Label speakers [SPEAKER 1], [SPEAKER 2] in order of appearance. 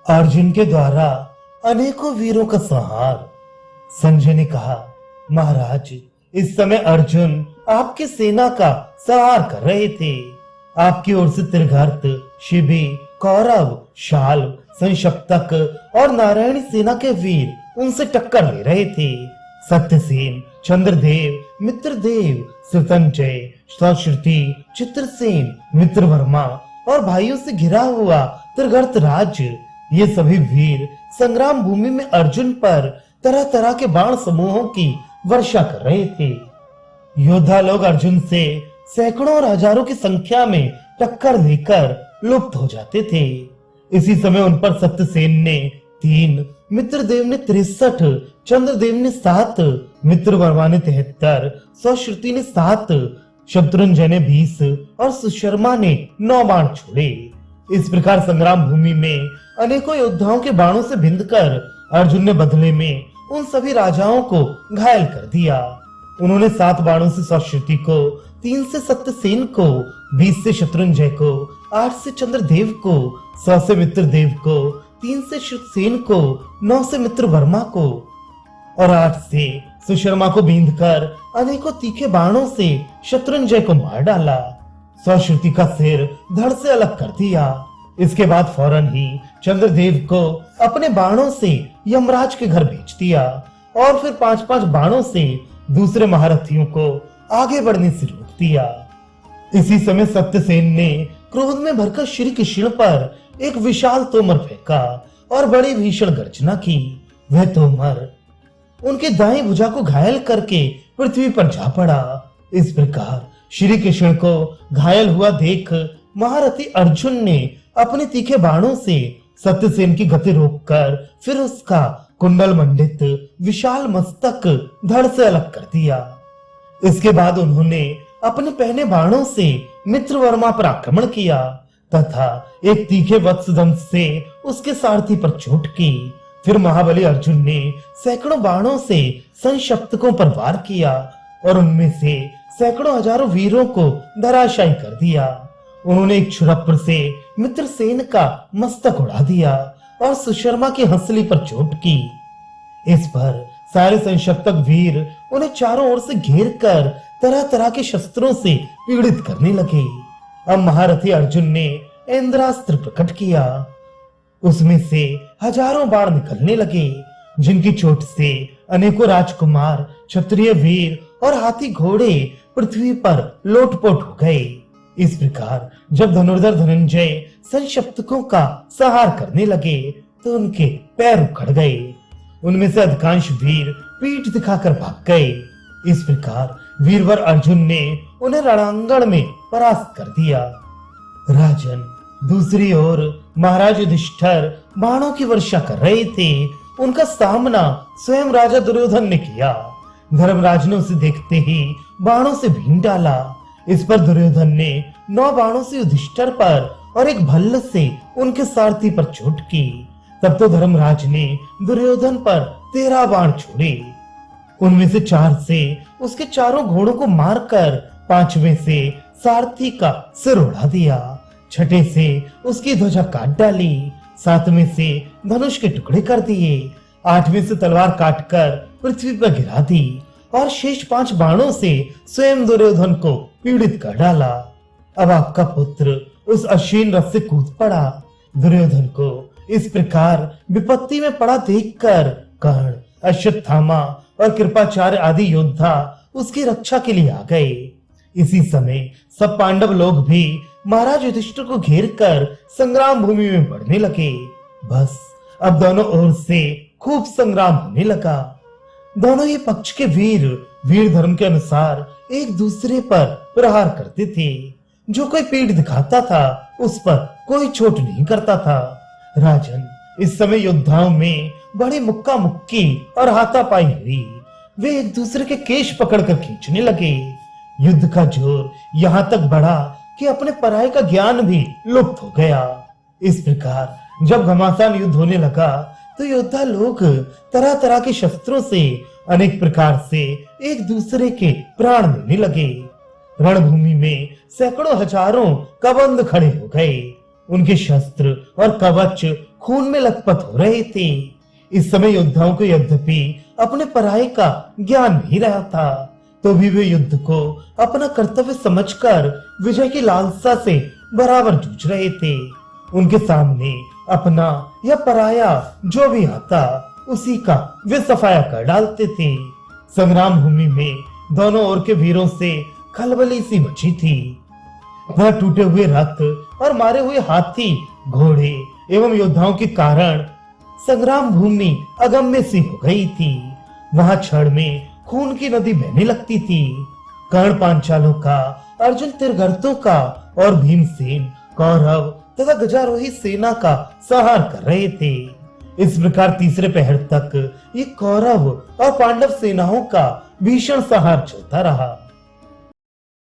[SPEAKER 1] अर्जुन के द्वारा अनेकों वीरों का संहार। संजय ने कहा, महाराज, इस समय अर्जुन आपकी सेना का संहार कर रहे थे। आपकी ओर से त्रिगर्त, शिबी, कौरव, शाल, संशप्तक और नारायणी सेना के वीर उनसे टक्कर ले रहे थे। सत्यसेन, चंद्रदेव, मित्रदेव, श्रुतंजय, सौश्रुति, चित्रसेन, मित्रवर्मा और भाइयों से घिरा हुआ त्रिगर्त राज्य, ये सभी वीर संग्राम भूमि में अर्जुन पर तरह तरह के बाण समूहों की वर्षा कर रहे थे। योद्धा लोग अर्जुन से सैकड़ों और हजारों की संख्या में टक्कर देकर लुप्त हो जाते थे। इसी समय उन पर सत्यसेन ने 3, मित्रदेव ने 63, चंद्रदेव ने 7, मित्रवर्मा ने 73, सौश्रुति ने 7, शत्रुंजय ने 20 और सुशर्मा ने 9 बाण छोड़े। इस प्रकार संग्राम भूमि में अनेकों योद्धाओं के बाणों से भिंदकर अर्जुन ने बदले में उन सभी राजाओं को घायल कर दिया। उन्होंने 7 बाणों से सौश्रुति को, 3 से सत्यसेन को, 20 से शत्रुंजय को, 8 से चंद्रदेव को, 100 से मित्रदेव को, 3 से श्रुतसेन को, 9 से मित्रवर्मा को और 8 से सुशर्मा को बींधकर अनेकों तीखे बाणों से शत्रुंजय को मार डाला। सौश्रुति का सिर धड़ से अलग कर दिया। इसके बाद फौरन ही चंद्रदेव को अपने बाणों से यमराज के घर भेज दिया और फिर 5-5 बाणों से दूसरे महारथियों को आगे बढ़ने से रोक दिया। इसी समय सत्यसेन ने क्रोध में भरकर श्री कृष्ण पर एक विशाल तोमर फेंका और बड़ी भीषण गर्जना की। वह तोमर उनके दाएं भुजा को घायल करके पृथ्वी पर जा पड़ा। इस प्रकार श्री कृष्ण को घायल हुआ देख महारथी अर्जुन ने अपने तीखे बाणों से सत्यसेन की गति रोककर फिर उसका कुंडल मंडित विशाल मस्तक धड़ से अलग कर दिया। इसके बाद उन्होंने अपने पहने बाणों से मित्रवर्मा पर आक्रमण किया तथा एक तीखे वत्सदंत से उसके सारथी पर चोट की। फिर महाबली अर्जुन ने सैकड़ों बाणों से संशप्तकों पर वार किया और उनमें से सैकड़ों हजारों वीरों को धराशायी कर दिया। उन्होंने एक छुरप्र से मित्रसेन का मस्तक उड़ा दिया और सुशर्मा की हंसली पर चोट की। इस पर सारे संशप्तक वीर उन्हें चारों ओर से घेर कर तरह तरह के शस्त्रों से पीड़ित करने लगे। अब महारथी अर्जुन ने इंद्रास्त्र प्रकट किया। उसमें से हजारों बाण निकलने लगे, जिनकी चोट से अनेकों राजकुमार, क्षत्रिय वीर और हाथी घोड़े पृथ्वी पर लोटपोट हो गए। इस प्रकार जब धनुर्धर धनंजय संशप्तकों का संहार करने लगे तो उनके पैर उखड़ गए। उनमें से अधिकांश वीर पीठ दिखाकर भाग गए। इस प्रकार वीरवर अर्जुन ने उन्हें रणांगण में परास्त कर दिया। राजन, दूसरी ओर महाराज युधिष्ठिर बाणों की वर्षा कर रहे थे। उनका सामना स्वयं राजा दुर्योधन ने किया। धर्मराज ने उसे देखते ही बाणों से भीन डाला। इस पर दुर्योधन ने 9 बाणों से युधिष्ठिर पर और एक भल्ल से उनके सारथी पर चोट की। तब तो धर्मराज ने दुर्योधन पर 13 बाण छोड़े। उनमें से 4 से उसके चारों घोड़ों को मारकर 5वें से सारथी का सिर उड़ा दिया। 6ठे से उसकी ध्वजा काट डाली। 7वें से धनुष के टुकड़े कर दिए। 8वें से तलवार काटकर पृथ्वी पर गिरा दी और शेष 5 बाणों से स्वयं दुर्योधन को पीड़ित कर डाला। अब आपका पुत्र उस अश्विन रथ से कूद पड़ा। दुर्योधन को इस प्रकार विपत्ति में पड़ा देखकर कर्ण, अश्वत्थामा और कृपाचार्य आदि योद्धा उसकी रक्षा के लिए आ गए। इसी समय सब पांडव लोग भी महाराज युधिष्ठिर को घेर कर संग्राम भूमि में बढ़ने लगे। बस अब दोनों ओर से खूब संग्राम होने लगा। दोनों ही पक्ष के वीर वीर धर्म के अनुसार एक दूसरे पर प्रहार करते थे। जो कोई पीठ दिखाता था उस पर कोई चोट नहीं करता था। राजन, इस समय योद्धाओं में बड़ी मुक्का मुक्की और हाथापाई हुई। वे एक दूसरे के केश पकड़कर खींचने लगे। युद्ध का जोर यहाँ तक बढ़ा कि अपने पराये का ज्ञान भी लुप्त हो गया। इस प्रकार जब घमासान युद्ध होने लगा तो योद्धा लोग तरह तरह के शस्त्रों से अनेक प्रकार से एक दूसरे के प्राण लेने लगे। रणभूमि में सैकड़ों हजारों कबंध खड़े हो गए। उनके शस्त्र और कवच खून में लथपथ हो रहे थे। इस समय योद्धाओं को यद्यपि अपने पराये का ज्ञान नहीं रहा था, तो भी वे युद्ध को अपना कर्तव्य समझकर विजय की लालसा से बराबर जूझ रहे थे। उनके सामने अपना या पराया जो भी आता उसी का वे सफाया कर डालते थे। संग्राम भूमि में दोनों ओर के वीरों से खलबली सी मची थी। वह टूटे हुए रथ और मारे हुए हाथी, घोड़े एवं योद्धाओं के कारण संग्राम भूमि अगम्य सी हो गई थी। वहां क्षण में खून की नदी बहने लगती थी। कर्ण पांचालों का, अर्जुन तिरगर्तों का और भीमसेन कौरव तथा गजारोही सेना का संहार कर रहे थे। इस प्रकार तीसरे पहर तक ये कौरव और पांडव सेनाओं का भीषण संहार चलता रहा।